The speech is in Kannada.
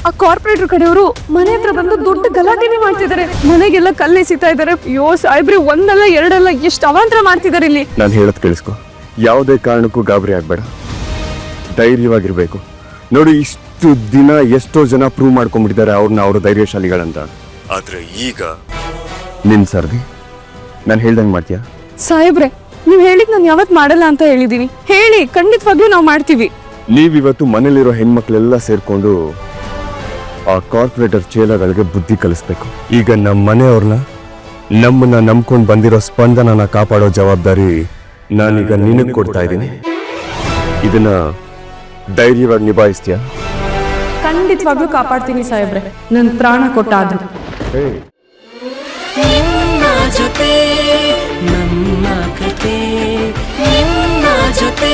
ಆ ಕಾರ್ಪೊರೇಟರ್ ಕಡೆಯವರು ಮನೆ ಹತ್ರ ಬಂದು ದೊಡ್ಡ ಗಲಾಟೆನೇ ಮಾಡ್ತಿದ್ದಾರೆ. ಮನೆಗೆಲ್ಲ ಕಲ್ಲು ಎಸಿತಾ ಇದ್ದಾರೆ. ಅಯ್ಯೋ ಸಾಹೇಬ್ರಿ, ಒಂದಲ್ಲ ಎರಡಲ್ಲ ಎಷ್ಟು ಅವಾಂತರ ಮಾಡ್ತಿದ್ದಾರೆ ಇಲ್ಲಿ. ನಾನು ಹೇಳೋದು ಕೇಳಿಸ್ಕೊ, ಯಾವುದೇ ಕಾರಣಕ್ಕೂ ಗಾಬರಿ ಆಗ್ಬೇಡ, ಧೈರ್ಯವಾಗಿರ್ಬೇಕು. ನೋಡಿ, ಇಷ್ಟು ದಿನ ಎಷ್ಟೋ ಜನ ಪ್ರೂವ್ ಮಾಡ್ಕೊಂಡ್ಬಿಟ್ಟಿದ್ದಾರೆ ಅವ್ರು ಧೈರ್ಯಶಾಲಿಗಳಂತ. ಆದ್ರೆ ಈಗ ನಿನ್ ಸರ್ದಿ, ನಾನು ಹೇಳ್ದಂಗೆ ಮಾಡ್ತೀಯಾ? ಸಾಹೇಬ್ರೆ, ನೀವ್ ಹೇಳಿದ್ ನಾನು ಯಾವತ್ ಮಾಡಲ್ಲ ಅಂತ ಹೇಳಿದೀನಿ. ಹೇಳಿ, ಖಂಡಿತವಾಗ್ಲೂ ನಾವು ಮಾಡ್ತೀವಿ. ನೀವಿವತ್ತು ಮನೇಲಿರೋ ಹೆಣ್ಮಕ್ಳೆಲ್ಲ ಸೇರ್ಕೊಂಡು ಆ ಕಾರ್ಪೊರೇಟರ್ ಚೇಲಗಳಿಗೆ ಬುದ್ಧಿ ಕಲಿಸ್ಬೇಕು. ಈಗ ನಮ್ಮ ಮನೆಯವ್ರನ್ನ, ನಮ್ಮನ್ನ ನಂಬ್ಕೊಂಡು ಬಂದಿರೋ ಸ್ಪಂದನನ ಕಾಪಾಡೋ ಜವಾಬ್ದಾರಿ ನಾನೀಗ ನಿನಗೆ ಕೊಡ್ತಾ ಇದ್ದೀನಿ. ಇದನ್ನ ಧೈರ್ಯವಾಗಿ ನಿಭಾಯಿಸ್ತೀಯಾ? ಖಂಡಿತವಾಗ್ಲೂ ಕಾಪಾಡ್ತೀನಿ ಸಾಹೇಬ್ರೆ, ನನ್ ಪ್ರಾಣ ಕೊಟ್ಟಾದ್ರು. ನಿಮ್ಮ ಜೊತೆ ನಮ್ಮ ಕತೆ, ನಿಮ್ಮ ಜೊತೆ